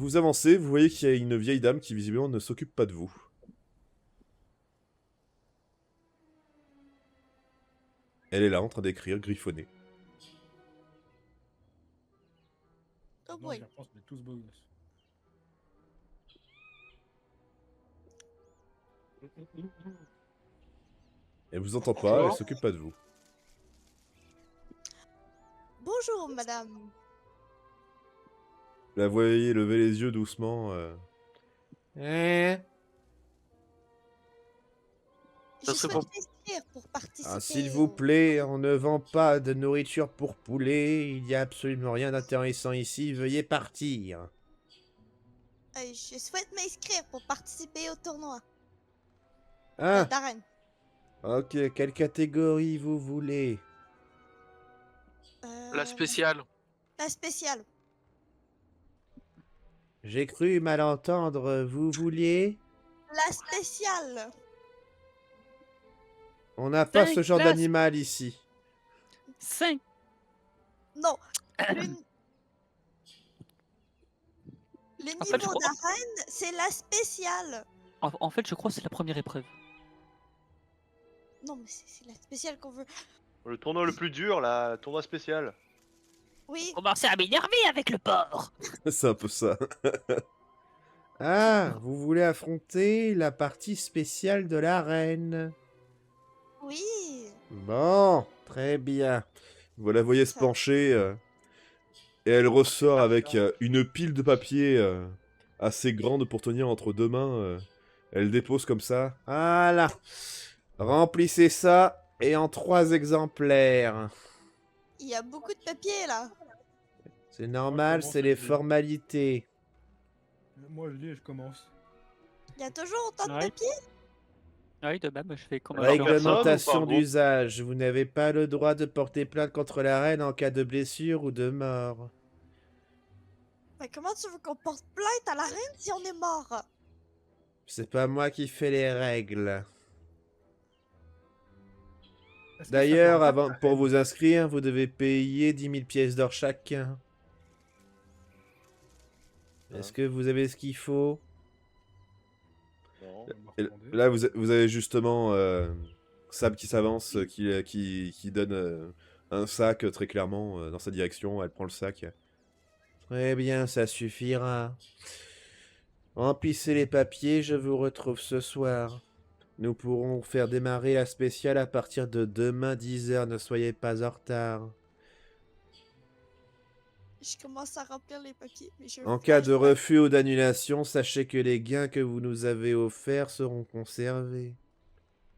vous avancez, vous voyez qu'il y a une vieille dame qui visiblement ne s'occupe pas de vous. Elle est là en train d'écrire, griffonnée. Oh Non, boy. j'y repense, on est tous beaux gosses. Elle vous entend pas, elle s'occupe pas de vous. Bonjour, madame. La voyez lever les yeux doucement. Je serait souhaite m'inscrire pour participer. Ah, s'il vous plaît, on ne vend pas de nourriture pour poulet. Il n'y a absolument rien d'intéressant ici. Veuillez partir. Je souhaite m'inscrire pour participer au tournoi Ah, d'arène. ok. Quelle catégorie vous voulez? La spéciale. La spéciale. J'ai cru mal entendre. Vous vouliez? La spéciale. On n'a pas ce genre Classe. d'animal ici. 5. Non. Le En fait, je niveau crois- d'arène, c'est la spéciale. En fait, je crois que c'est la première épreuve. Non, mais c'est la spéciale qu'on veut. Le tournoi le plus dur, là, tournoi spécial. Oui. Commencez à m'énerver avec le porc. C'est un peu ça. Ah, vous voulez affronter la partie spéciale de l'arène. Oui. Bon, très bien. Vous la voyez se pencher et elle ressort avec une pile de papier assez grande pour tenir entre deux mains. Elle dépose comme ça. Voilà. Remplissez ça et en 3 exemplaires. Il y a beaucoup de papier là. C'est normal, commence c'est à les lire. formalités. Moi je lis et je commence. Il y a toujours autant de Ouais. papier. Oui, de même, je fais comme Alors, personne Réglementation ou pas, gros d'usage. Vous n'avez pas le droit de porter plainte contre la reine en cas de blessure ou de mort. Mais comment tu veux qu'on porte plainte à la reine si on est mort? C'est pas moi qui fais les règles. Est-ce que D'ailleurs, ça peut avant, pour vous inscrire, vous devez payer 10 000 pièces d'or chacun. Est-ce que vous avez ce qu'il faut? Non. Et là, vous avez justement Sab qui s'avance, qui donne un sac très clairement dans sa direction. Elle prend le sac. Très bien, ça suffira. Remplissez les papiers, je vous retrouve ce soir. Nous pourrons faire démarrer la spéciale à partir de demain 10h, ne soyez pas en retard. Je commence à remplir les papiers. Mais je En cas de refus ou d'annulation, sachez que les gains que vous nous avez offerts seront conservés.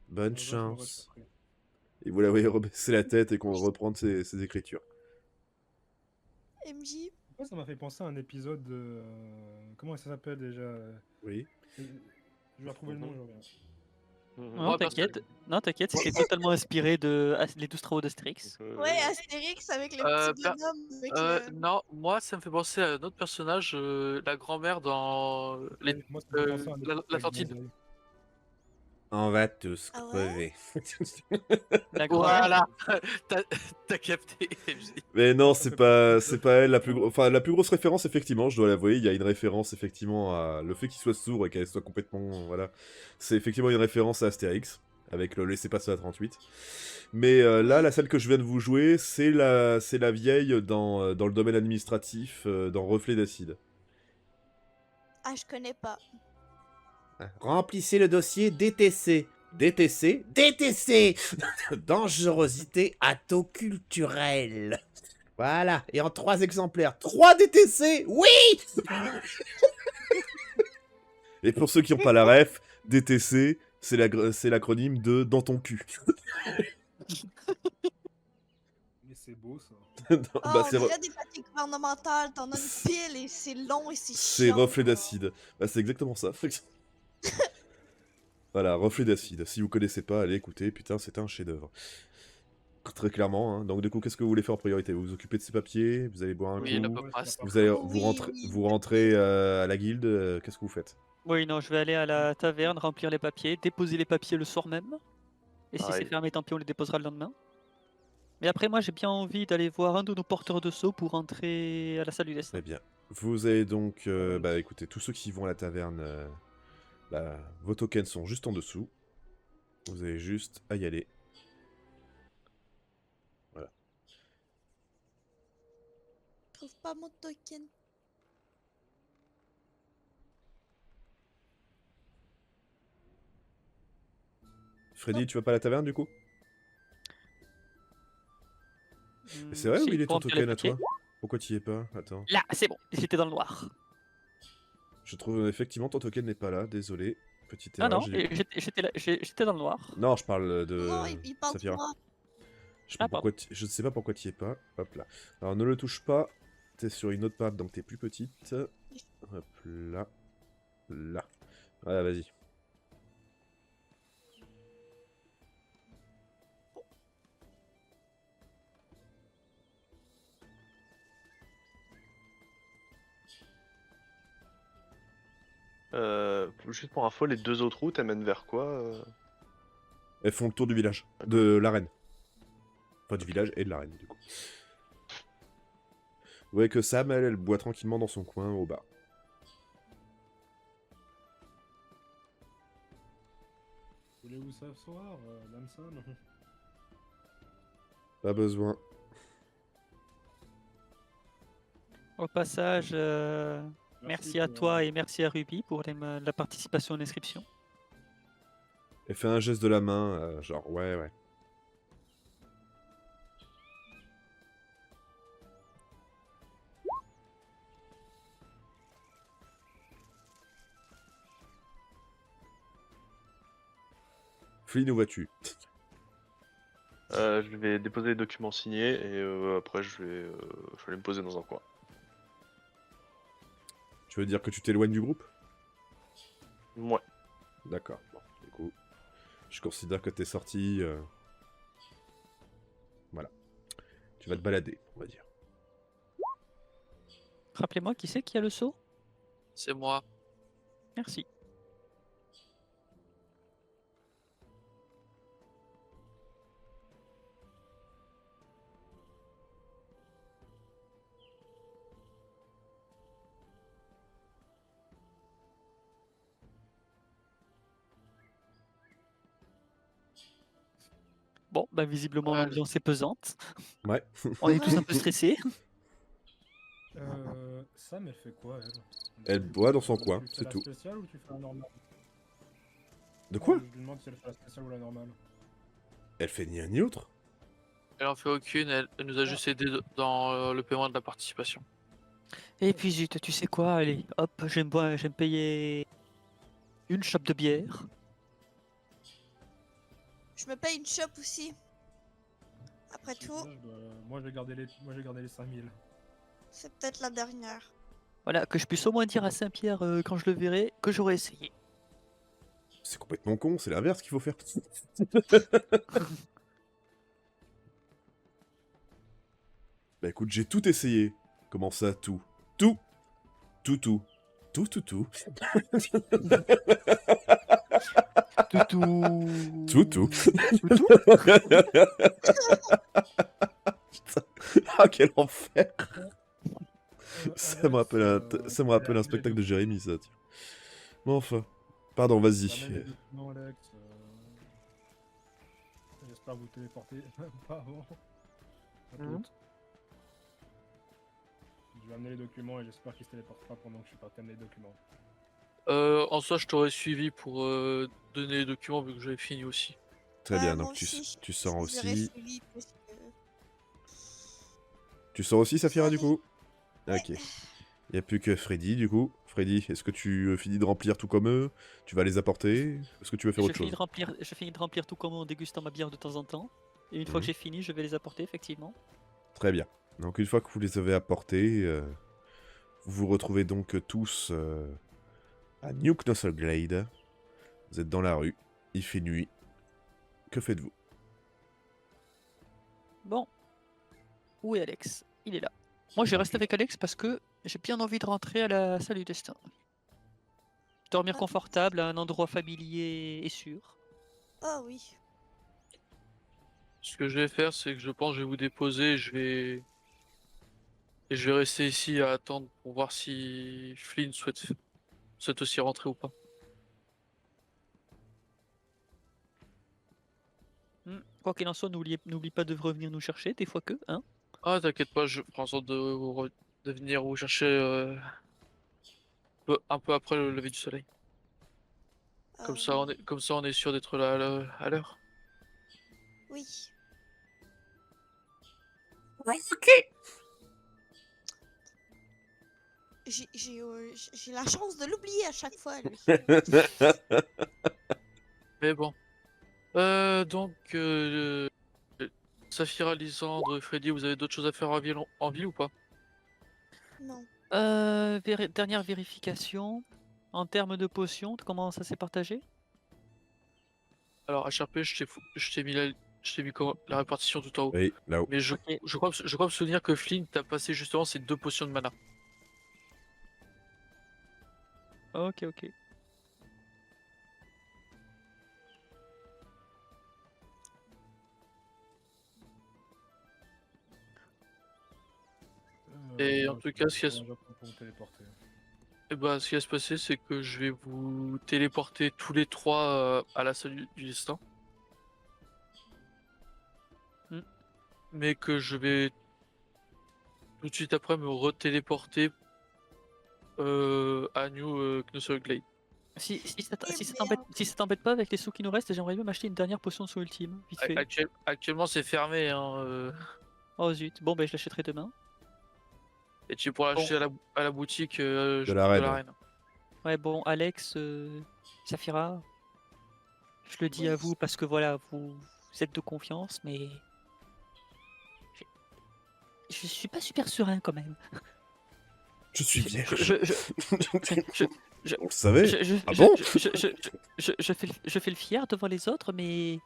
Bonne chance. Et vous la voyez rebaisser la tête et qu'on reprend ses écritures. MJ. Pourquoi ça m'a fait penser à un épisode de... comment ça s'appelle déjà Oui. Je vais retrouver le nom, je reviens. Non, Ouais, parce que- t'inquiète. Non, t'inquiète, c'était totalement inspiré de les 12 travaux d'Astérix. Ouais, Astérix avec les petits bonhommes. Avec Non, moi ça me fait penser à un autre personnage, la grand-mère dans les... Moi, ça me fait penser à un épisode l'Atlantide. avec Gonzague. On va tous Ah ouais crever. La grand-mère. Voilà, t'as capté. MJ. Mais non, c'est pas elle la plus grosse. Enfin, la plus grosse référence, effectivement, je dois l'avouer. Il y a une référence, effectivement, à le fait qu'il soit sourd et qu'elle soit complètement. Voilà. C'est effectivement une référence à Astérix, avec le laisser passer à 38. Mais là, la scène que je viens de vous jouer, c'est la vieille dans le domaine administratif, dans Reflet d'acide. Ah, je connais pas. Remplissez le dossier DTC. DTC DTC Dangerosité atoculturelle. Voilà, et en 3 exemplaires. 3 DTC. Oui. Et pour ceux qui n'ont pas la ref, DTC, c'est l'acronyme de dans ton cul. Mais c'est beau ça. Non, Oh, bah, on dirait des papiers gouvernementales. T'en as une pile et c'est long et c'est c'est chiant. reflet d'acide. Bah, c'est exactement ça. Voilà, reflet d'acide. Si vous connaissez pas, allez écouter. Putain, c'est un chef-d'œuvre. Très clairement. Hein. Donc, du coup, qu'est-ce que vous voulez faire en priorité? Vous vous occupez de ces papiers? Vous allez boire un Oui, la coup? paperasse. Vous allez Oui, vous rentrez à la guilde? Qu'est-ce que vous faites? Oui, non, je vais aller à la taverne, remplir les papiers, déposer les papiers le soir même. Et si c'est Pareil. fermé, tant pis, on les déposera le lendemain. Mais après, moi, j'ai bien envie d'aller voir un de nos porteurs de sceaux pour rentrer à la salle du destin. Très bien. Vous avez donc... bah écoutez, tous ceux qui vont à la taverne, bah, vos tokens sont juste en dessous. Vous avez juste à y aller. Voilà. Je trouve pas mon token. Freddy, tu vas pas à la taverne du coup? Mais c'est vrai où Si, il est pour ton remplir les token à papiers. toi? Pourquoi tu y es pas? Attends. Là, c'est bon, j'étais dans le noir. Je trouve effectivement ton token n'est pas là, désolé. Petite Ah erreur. non, j'étais dans le noir. Non, je parle de Non, il parle de Saphira. moi. Je ne sais pas pourquoi tu y es pas. Hop là. Alors ne le touche pas. T'es sur une autre map, donc t'es plus petite. Hop là. Là. Voilà, vas-y. Juste pour info, les 2 autres routes, elles mènent vers quoi Elles font le tour du village. De l'arène. Enfin, du village et de l'arène, du coup. Vous voyez que Sam, elle boit tranquillement dans son coin au bar. Voulez-vous s'asseoir, dame Sam? Pas besoin. Au passage, merci à toi et merci à Ruby pour la participation à l'inscription. Elle fait un geste de la main, genre, ouais, ouais. Flynn, où vas-tu? Je vais déposer les documents signés et après je vais aller me poser dans un coin. Tu veux dire que tu t'éloignes du groupe? Ouais. D'accord. Bon, du coup, je considère que t'es sorti. Voilà. Tu vas te balader, on va dire. Rappelez-moi qui c'est qui a le seau? C'est moi. Merci. Bon, bah visiblement Ouais, l'ambiance est pesante. Ouais. On est tous un peu stressés. Sam, elle fait quoi, elle? Elle boit dans son coin, Tu fais c'est la tout. spéciale ou tu fais la normale? De quoi? Je lui demande si elle fait la spéciale ou la normale. Elle fait ni un ni l'autre. Elle en fait aucune, elle nous a juste aidé dans le paiement de la participation. Et puis zut, tu sais quoi, allez, hop, je vais me payer une chope de bière. Je me paye une shop aussi. Après tout, Moi, j'ai gardé les 5000. c'est peut-être la dernière. Voilà, que je puisse au moins dire à Saint-Pierre quand je le verrai que j'aurais essayé. C'est complètement con, c'est l'inverse qu'il faut faire. Bah écoute, j'ai tout essayé. Comment ça, tout? Tout. Tout, tout. Tout, tout, tout. Toutou. Tout, tout. Toutou. Ah, quel enfer! Ça me rappelle un spectacle de Jérémy, ça. Tiens. Bon, enfin. Pardon, vas-y. Non, Alex. J'espère vous téléporter. Pas avant. À Mhm. toutes. Je vais amener les documents et j'espère qu'ils se téléportent pas pendant que je suis parti amener les documents. En soi, je t'aurais suivi pour donner les documents vu que j'avais fini aussi. Très bien, Moi donc aussi, tu je sors vous aurais aussi. suivi parce que- Tu sors aussi, Saphira, du coup? Ouais. Ok. Il n'y a plus que Freddy, du coup. Freddy, est-ce que tu finis de remplir tout comme eux? Tu vas les apporter? Est-ce que tu veux faire autre chose? Je finis de remplir tout comme en dégustant ma bière de temps en temps. Et une fois que j'ai fini, je vais les apporter, effectivement. Très bien. Donc une fois que vous les avez apportés, vous vous retrouvez donc tous à New Knuckleglade. Vous êtes dans la rue, il fait nuit. Que faites-vous? Bon. Où est Alex? Il est là. Moi, je reste avec Alex parce que j'ai bien envie de rentrer à la salle du destin. Dormir confortable à un endroit familier et sûr. Oh oui. Ce que je vais faire, c'est que je pense que je vais vous déposer, et Et je vais rester ici à attendre pour voir si Flynn souhaite aussi rentrer ou pas. Quoi qu'il en soit, n'oublie pas de revenir nous chercher, des fois que, hein. Ah, t'inquiète pas, je prends en sorte de venir vous chercher un peu après le lever du soleil. Comme ça, on est sûr d'être là à l'heure. Oui. J'ai la chance de l'oublier à chaque fois, lui. Mais bon. Donc, Saphira, Lysandre, Freddy, vous avez d'autres choses à faire en ville ou pas? Non. Dernière vérification. En termes de potions, comment ça s'est partagé? Alors, HRP, je t'ai mis la répartition tout en haut. Oui, là-haut. Mais je crois me souvenir que Flynn t'a passé justement ces 2 potions de mana. Ok. Et en Ouais, tout je cas, pense qu'on va pour vous téléporter. Et bah, ce qui va se passer, c'est que je vais vous téléporter tous les 3 à la salle du destin. Mais que je vais tout de suite après me retéléporter à New Knuckleglade. Si ça bien. t'embête pas avec les sous qui nous restent, j'aimerais bien m'acheter une dernière potion de soin ultime, vite fait. Actuellement, c'est fermé, hein. Oh zut, bon ben je l'achèterai demain. Et tu pourras l'acheter à la boutique De de la reine. la reine. Ouais bon, Alex, Saphira, je le dis à Oui. vous parce que voilà, vous êtes de confiance, mais je suis pas super serein quand même. Je suis vierge. Je On le savait. je Ah bon fais le fier devant les autres, mais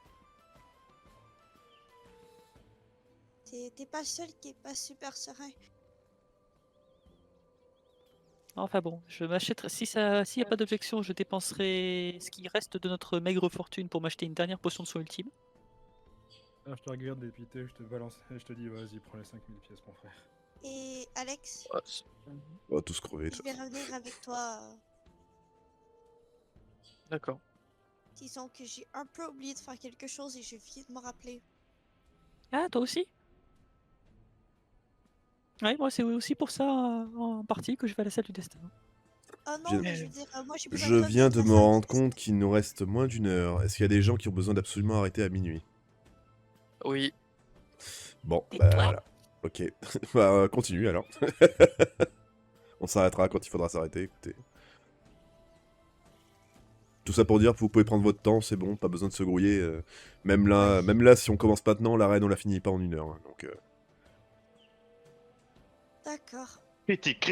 T'es pas seul qui est pas super serein. enfin bon, je m'achèterai. S'il y a pas d'objection, je dépenserai ce qui reste de notre maigre fortune pour m'acheter une dernière potion de soin ultime. Ah, je te regarde dépité, je te balance et je te dis vas-y, prends les 5000 pièces, mon frère. Et Alex, Ouais, On va tous crever. je vais revenir avec toi. D'accord. Disons que j'ai un peu oublié de faire quelque chose et je viens de me rappeler. Ah, toi aussi? Ouais, moi c'est aussi pour ça en partie que je vais à la salle du destin. Ah non, Je- mais je veux dire, moi j'ai besoin Je de viens revenir de la me salle du rendre destin. compte qu'il nous reste moins d'une heure. Est-ce qu'il y a des gens qui ont besoin d'absolument arrêter à minuit? Oui. Bon, Et bah toi voilà. Ok. Bah continue alors. On s'arrêtera quand il faudra s'arrêter, écoutez. Tout ça pour dire que vous pouvez prendre votre temps, c'est bon, pas besoin de se grouiller. Même là, si on commence maintenant, la reine on la finit pas en 1 heure. Hein, donc, D'accord. Critique.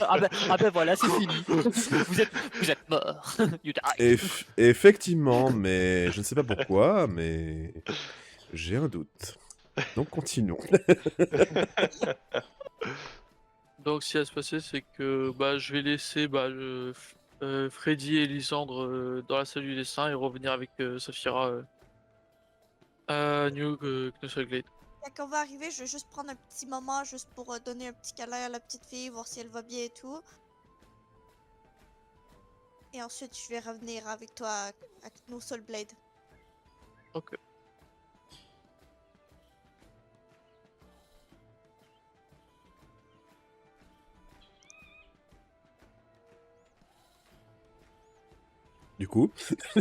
ah ben voilà, c'est fini. Vous êtes mort. You die. Effectivement, mais je ne sais pas pourquoi, mais j'ai un doute. Donc continuons. Donc, ce qui va se passer, c'est que bah, je vais laisser Freddy et Lysandre dans la salle du dessin et revenir avec Saphira à New Knuckleglade. Quand on va arriver, je vais juste prendre un petit moment juste pour donner un petit câlin à la petite fille, voir si elle va bien et tout. Et ensuite, je vais revenir avec toi à nos Soul Blade. Ok. Du coup,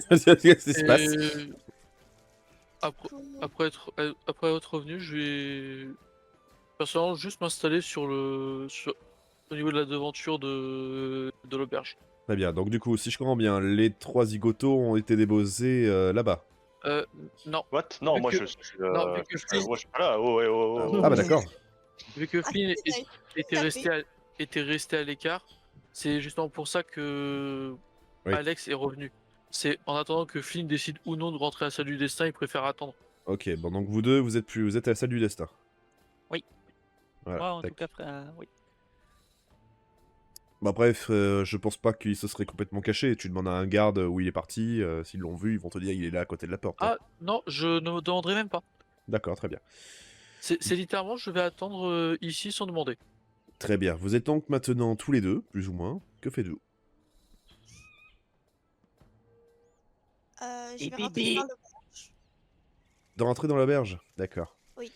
qu'est-ce qui se passe? Et après être revenu, je vais personnellement juste m'installer au niveau de la devanture de l'auberge. Très bien, donc du coup, si je comprends bien, les 3 zigotos ont été déposés là-bas. Non, What? Non, Vu moi que- je suis. non, vu que Flynn- Moi je suis pas là. Oh, ouais, Ah bah d'accord. vu que Flynn Ah, était resté à l'écart, c'est justement pour ça que Oui. Alex est revenu. C'est en attendant que Flynn décide ou non de rentrer à la salle du destin, il préfère attendre. Ok, bon donc vous deux, vous êtes à la salle du destin. Oui. Voilà, Moi, en tac. tout cas, oui. Bah bref, je pense pas qu'il se serait complètement caché. Tu demandes à un garde où il est parti, s'ils l'ont vu, ils vont te dire il est là à côté de la porte. hein. Ah non, je ne me demanderai même pas. D'accord, très bien. C'est littéralement, je vais attendre ici sans demander. Très bien. Vous êtes donc maintenant tous les deux, plus ou moins. Que faites-vous? Je Et vais rentrer bébé. dans l'auberge. De rentrer dans l'auberge? D'accord. Oui.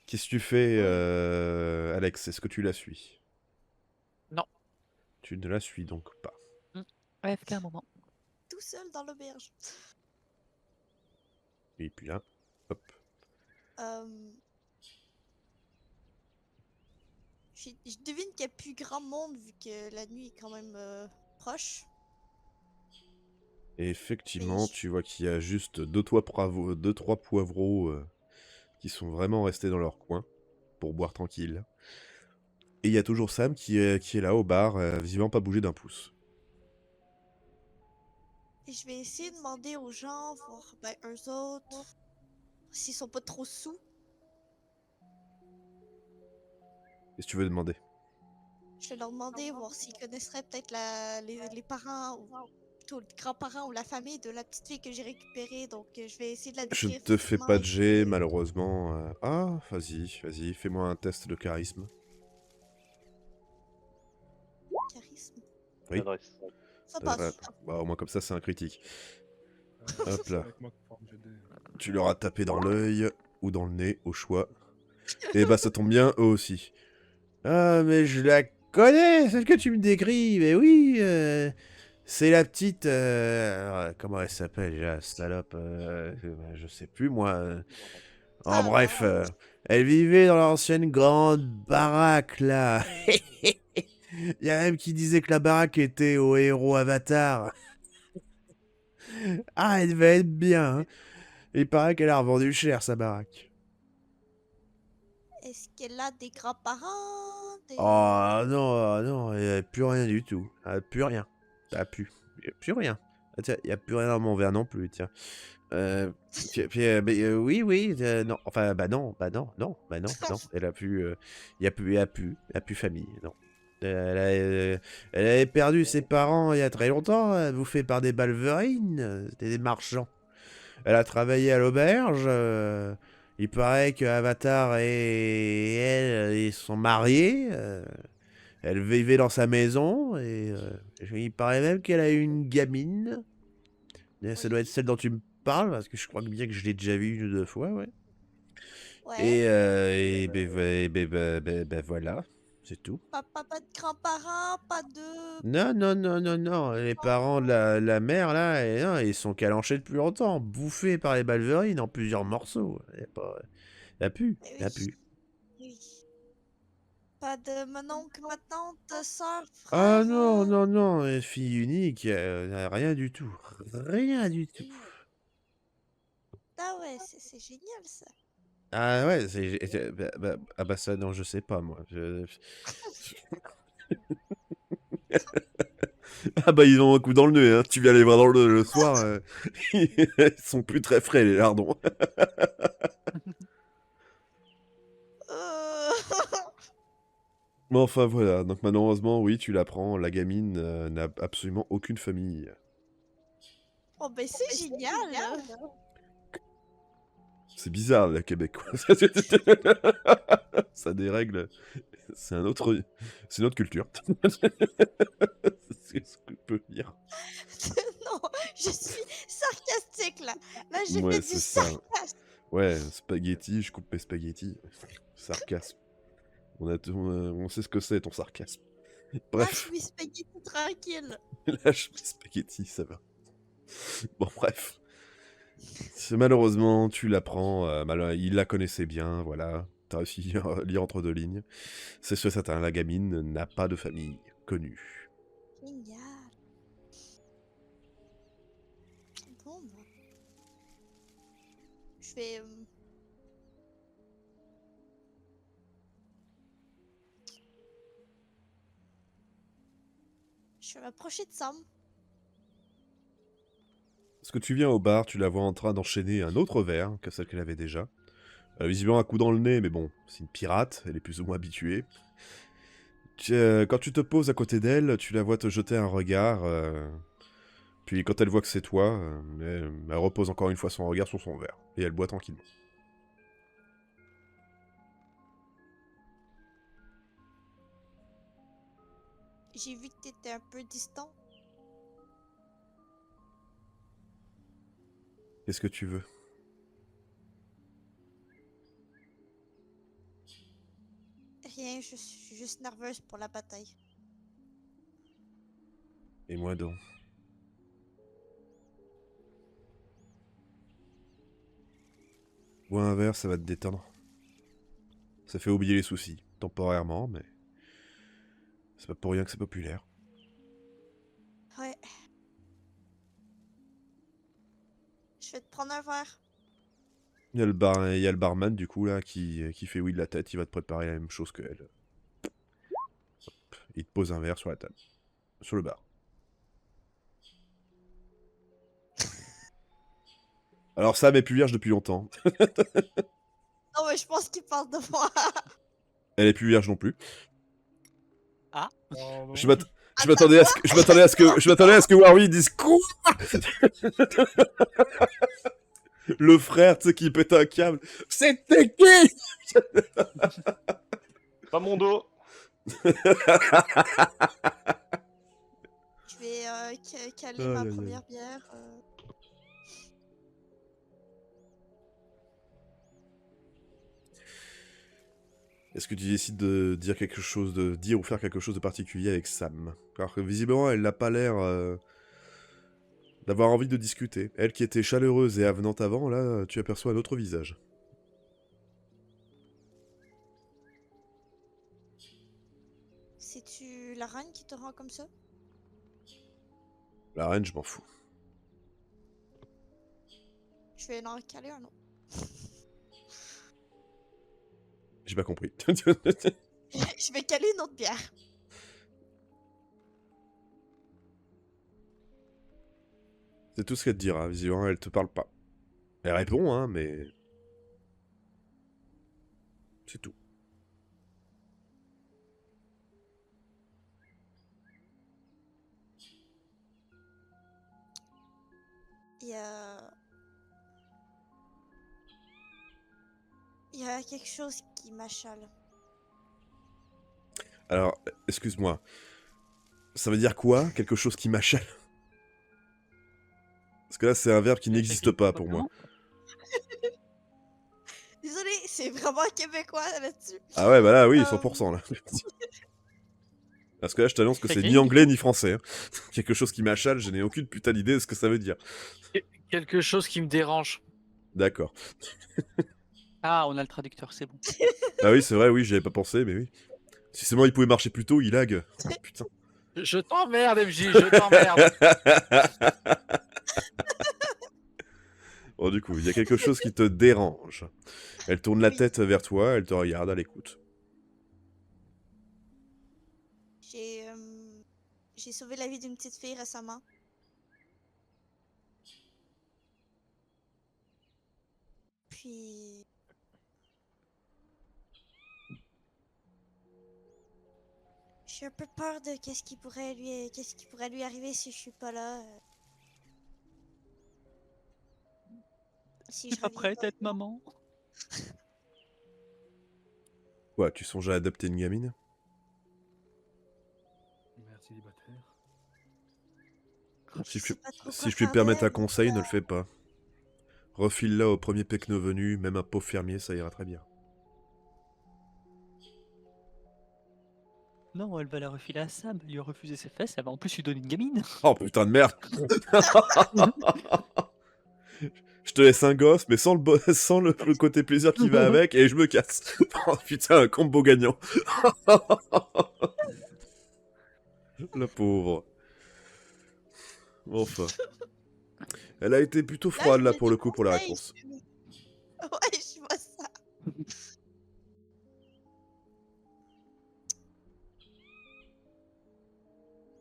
Qu'est-ce que tu fais, Oui. Alex? Est-ce que tu la suis? Non. Tu ne la suis donc pas. AFK un moment. Tout seul dans l'auberge. Et puis là, hop. Je devine qu'il n'y a plus grand monde vu que la nuit est quand même proche. Et effectivement, je- tu vois qu'il y a juste deux, trois poivreaux qui sont vraiment restés dans leur coin pour boire tranquille. Et il y a toujours Sam qui est là au bar, visiblement pas bougé d'un pouce. Et je vais essayer de demander aux gens, voir eux autres, s'ils sont pas trop sous. Qu'est-ce que tu veux demander? Je vais leur demander, voir s'ils connaisseraient peut-être les parents, ou plutôt les grands-parents ou la famille de la petite fille que j'ai récupérée. Donc je vais essayer de la Je décrire te fais physiquement pas de et jet, puis, malheureusement. Ah, vas-y, fais-moi un test de charisme. charisme. Oui. L'adresse. Ça passe. Bah, au moins comme ça, c'est un critique. Hop C'est là. avec moi qu'il faut me GD. Tu leur as tapé dans l'œil ou dans le nez, au choix. Et bah ça tombe bien, eux aussi. Ah, mais je la connais, celle que tu me décris, mais oui, c'est la petite... comment elle s'appelle déjà, salope je sais plus, moi. Oh, Ah, bref, non. elle vivait dans l'ancienne grande baraque, là. Il y a même qui disait que la baraque était au héros Avatar. Ah, elle devait être bien, hein. Il paraît qu'elle a revendu cher, sa baraque. Est-ce qu'elle a des grands-parents? Oh non, non, il n'y a plus rien du tout. Plus rien. Ah, plus. Y a plus rien. Ah, tiens, il n'y a plus rien dans mon verre non plus, tiens. Oui, non. Enfin, non. Elle a plus. Il y a plus famille, non. Elle avait perdu ses parents il y a très longtemps, bouffés par des balverines. C'était des marchands. Elle a travaillé à l'auberge. Il paraît que Avatar et elle, ils sont mariés. Elle vivait dans sa maison. Et il paraît même qu'elle a eu une gamine. Ça doit être celle dont tu me parles, parce que je crois bien que je l'ai déjà vue une ou deux fois, ouais. Ouais. Ben voilà, c'est tout. Pas de grands-parents, pas de... Non. Les parents de la mère, là, non, ils sont calanchés depuis longtemps, bouffés par les balverines en plusieurs morceaux. Y a plus. Oui. Pas de mon oncle, ma tante, soeur, Ah frère... non, fille unique, rien du tout. Rien du tout. Ah ouais, c'est génial ça. Ah ouais, ah bah ça, non, je sais pas, moi. Ah bah ils ont un coup dans le nez, hein. Tu viens les voir dans le soir, ils sont plus très frais les lardons. Euh... Mais enfin voilà, donc malheureusement oui tu l'apprends, la gamine n'a absolument aucune famille. Oh ben c'est génial. C'est bizarre le Québec quoi. Ça dérègle, c'est une autre culture. C'est ce que je peux dire. Non, je suis sarcastique là. Là j'ai Ouais fait du c'est ça. sarcasme. Ouais, spaghetti, je coupe mes spaghettis. Sarcasme. On sait ce que c'est ton sarcasme. Bref. Lâche mes spaghettis tranquille. Lâche mes spaghettis, ça va. Bon, bref. Malheureusement, tu l'apprends. Il la connaissait bien, voilà. T'as réussi à lire entre deux lignes. C'est sûr, certain, la gamine n'a pas de famille connue. Génial. Bon, bah. Je vais... Je vais m'approcher de Sam. Parce que tu viens au bar, tu la vois en train d'enchaîner un autre verre que celle qu'elle avait déjà. Visiblement un coup dans le nez, mais bon, c'est une pirate, elle est plus ou moins habituée. Quand tu te poses à côté d'elle, tu la vois te jeter un regard. Puis quand elle voit que c'est toi, elle repose encore une fois son regard sur son verre. Et elle boit tranquillement. J'ai vu que t'étais un peu distant. Qu'est-ce que tu veux? Rien, je suis juste nerveuse pour la bataille. Et moi donc. Bois un verre, ça va te détendre. Ça fait oublier les soucis, temporairement, mais c'est pas pour rien que c'est populaire. Ouais. Je vais te prendre un verre. Il y a le barman du coup là qui fait oui de la tête, il va te préparer la même chose que elle. Il te pose un verre sur la table, sur le bar. Alors Sam est plus vierge depuis longtemps. Non, mais je pense qu'il parle de moi. Elle est plus vierge non plus. Pardon. Je m'attendais à ce que je m'attendais à ce que Warwick dise quoi. Le frère, tu sais, qui pète un câble. C'était qui? Pas mon dos. Je vais caler ma Aïe, aïe, aïe. première bière. Est-ce que tu décides de dire quelque chose, de dire ou faire quelque chose de particulier avec Sam? Alors que visiblement, elle n'a pas l'air d'avoir envie de discuter. Elle qui était chaleureuse et avenante avant, là, tu aperçois un autre visage. C'est-tu la reine qui te rend comme ça? La reine, je m'en fous. Je vais en caler un autre. J'ai pas compris. Je vais caler une autre bière. C'est tout ce qu'elle te dira. Visiblement, elle te parle pas. Elle répond, hein, mais... C'est tout. Il y a... Il y a quelque chose qui m'achale. Alors, excuse-moi. Ça veut dire quoi? Quelque chose qui m'achale? Parce que là, c'est un verbe qui n'existe pas pour moi. Désolée, c'est vraiment québécois là-dessus. Ah ouais, bah là, oui, 100% là. Parce que là, je t'annonce que c'est ni anglais ni français. Hein. Quelque chose qui m'achale, je n'ai aucune putain d'idée de ce que ça veut dire. Quelque chose qui me dérange. D'accord. Ah, on a le traducteur, c'est bon. Ah oui, c'est vrai, oui, j'y avais pas pensé, mais oui. Si seulement il pouvait marcher plus tôt, il lag. Putain. Je t'emmerde, MJ, je t'emmerde. Bon, du coup, il y a quelque chose qui te dérange. Elle tourne la Oui. tête vers toi, elle te regarde, elle écoute. J'ai sauvé la vie d'une petite fille récemment. Puis... J'ai un peu peur de qu'est-ce qui pourrait lui arriver si je suis pas là. Si T'es je pas reviens prête pas. à être maman? Quoi, tu songes à adopter une gamine? Mère célibataire. Si je sais puis, pas trop si quoi je puis me faire permettre un d'elle, donc, conseil, ne le fais pas. Refile-la au premier pecno venu, même un pauvre fermier, ça ira très bien. Non, elle va la refiler à Sam. Elle lui a refusé ses fesses, elle va en plus lui donner une gamine. Oh putain de merde. Je te laisse un gosse, mais sans sans le côté plaisir qui va avec, et je me casse. Oh, putain, un combo gagnant. La pauvre. Enfin. Elle a été plutôt Là, froide, je là, veux pour des le coup, pour la conseils, réponse. Ouais, je vois ça.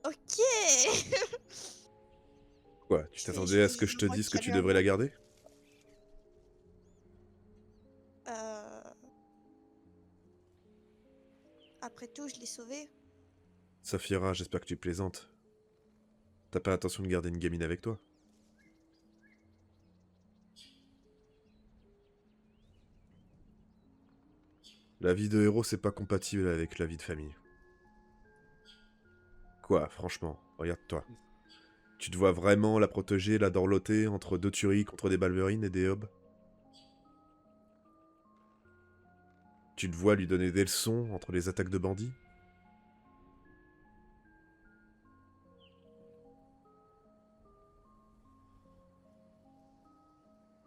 Ok. Quoi, tu Je t'attendais à ce vais que je te vraiment dise que tu caler un devrais la autre. garder? Après tout, je l'ai sauvée. Saphira, j'espère que tu plaisantes. T'as pas l'intention de garder une gamine avec toi? La vie de héros, c'est pas compatible avec la vie de famille. Quoi, franchement, regarde-toi. Tu te vois vraiment la protéger, la dorloter entre deux tueries contre des balverines et des hobs? Tu te vois lui donner des leçons entre les attaques de bandits?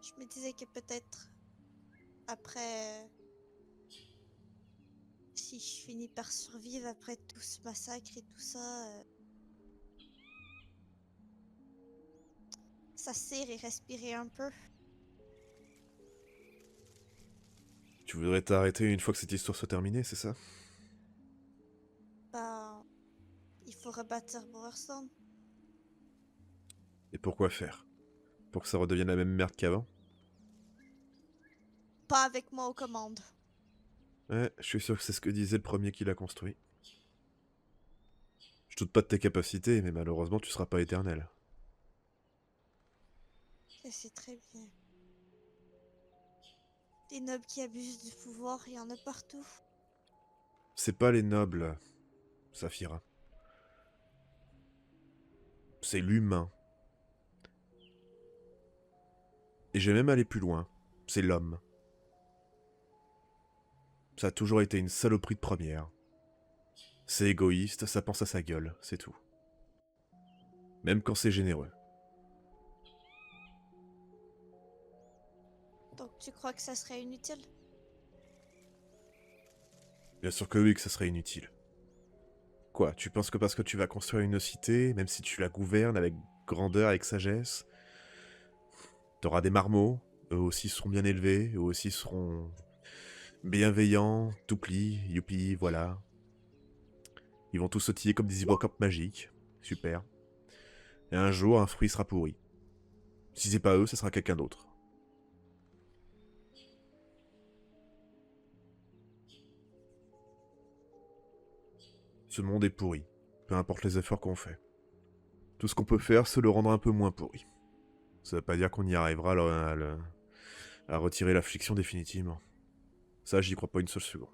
Je me disais que peut-être après, si je finis par survivre après tout ce massacre et tout ça, s'asseoir et respirer un peu. Tu voudrais t'arrêter une fois que cette histoire soit terminée, c'est ça? Ben, il faut rebâtir Bowerstone. Et pourquoi faire? Pour que ça redevienne la même merde qu'avant? Pas avec moi aux commandes. Ouais, je suis sûr que c'est ce que disait le premier qui l'a construit. Je doute pas de tes capacités, mais malheureusement tu seras pas éternel. Je sais très bien. Des nobles qui abusent du pouvoir, il y en a partout. C'est pas les nobles, Saphira. C'est l'humain. Et j'ai même allé plus loin. C'est l'homme. Ça a toujours été une saloperie de première. C'est égoïste, ça pense à sa gueule, c'est tout. Même quand c'est généreux. Donc tu crois que ça serait inutile? Bien sûr que oui, que ça serait inutile. Quoi, tu penses que parce que tu vas construire une cité, même si tu la gouvernes avec grandeur, avec sagesse, t'auras des marmots, eux aussi seront bien élevés, eux aussi seront bienveillants, tout plis, youpi, voilà. Ils vont tous sautiller comme des hippocampes magiques. Super. Et un jour, un fruit sera pourri. Si c'est pas eux, ce sera quelqu'un d'autre. Ce monde est pourri, peu importe les efforts qu'on fait. Tout ce qu'on peut faire, c'est le rendre un peu moins pourri. Ça veut pas dire qu'on y arrivera à retirer l'affliction définitivement. Ça, j'y crois pas une seule seconde.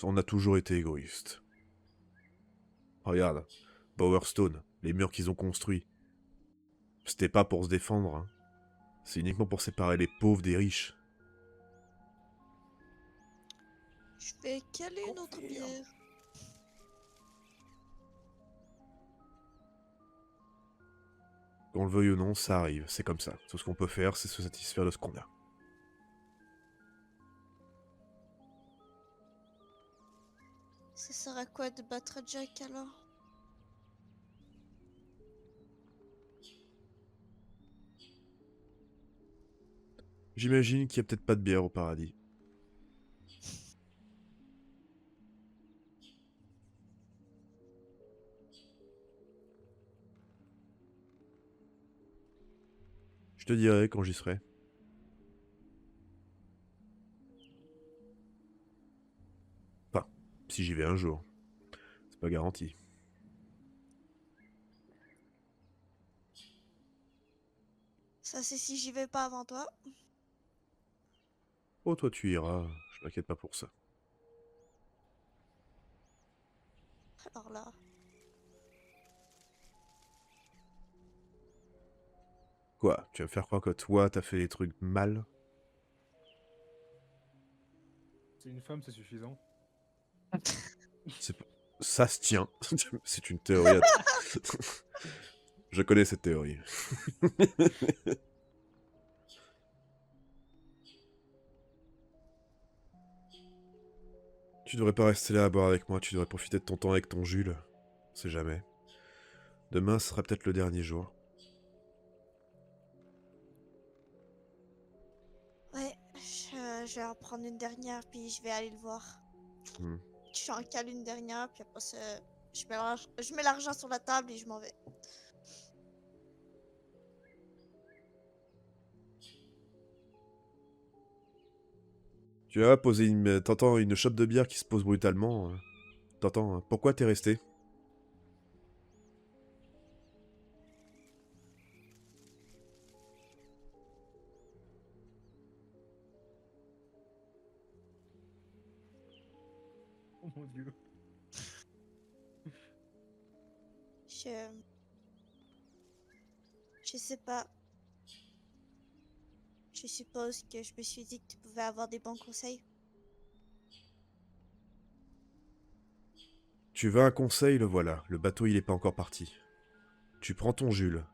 On a toujours été égoïste. Regarde, Bowerstone, les murs qu'ils ont construits. C'était pas pour se défendre, hein. C'est uniquement pour séparer les pauvres des riches. Je vais caler une autre bière. Qu'on le veuille ou non, ça arrive, c'est comme ça. Tout ce qu'on peut faire, c'est se satisfaire de ce qu'on a. Ça sert à quoi de battre Jack alors? J'imagine qu'il y a peut-être pas de bière au paradis. Je te dirai quand j'y serai. Enfin, si j'y vais un jour. C'est pas garanti. Ça c'est si j'y vais pas avant toi. Oh, toi tu iras, je m'inquiète pas pour ça. Alors là. Quoi, tu vas me faire croire que toi, t'as fait des trucs mal? C'est une femme, c'est suffisant. C'est p- Ça se tient. C'est une théorie. Je connais cette théorie. Tu devrais pas rester là à boire avec moi, tu devrais profiter de ton temps avec ton Jules. On sait jamais. Demain sera peut-être le dernier jour. Ouais, je vais en prendre une dernière puis je vais aller le voir. Hmm. Je en cale une dernière puis après ça, je mets l'argent sur la table et je m'en vais. Tu vas poser une... T'entends une chope de bière qui se pose brutalement. T'entends, hein. Pourquoi t'es resté? Oh mon dieu. Je... Je sais pas. Je suppose que je me suis dit que tu pouvais avoir des bons conseils. Tu veux un conseil, le voilà. Le bateau, il est pas encore parti. Tu prends ton Jules,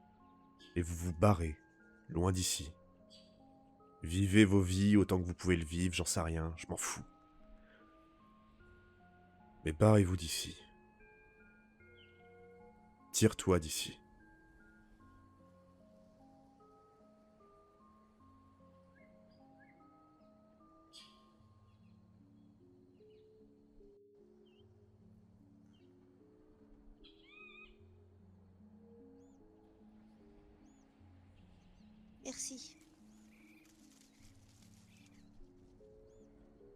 et vous vous barrez, loin d'ici. Vivez vos vies autant que vous pouvez le vivre, j'en sais rien, je m'en fous. Mais barrez-vous d'ici. Tire-toi d'ici. Merci.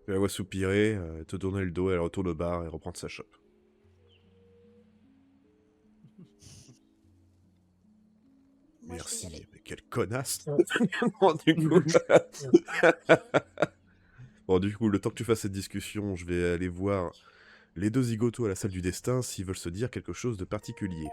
Tu la vois soupirer, te tourner le dos, elle retourne au bar et reprendre sa chope. Moi, je vais y aller. Merci, mais quelle connasse. Bon, du coup... Bon, du coup, le temps que tu fasses cette discussion, je vais aller voir les deux zigotos à la salle du destin s'ils veulent se dire quelque chose de particulier.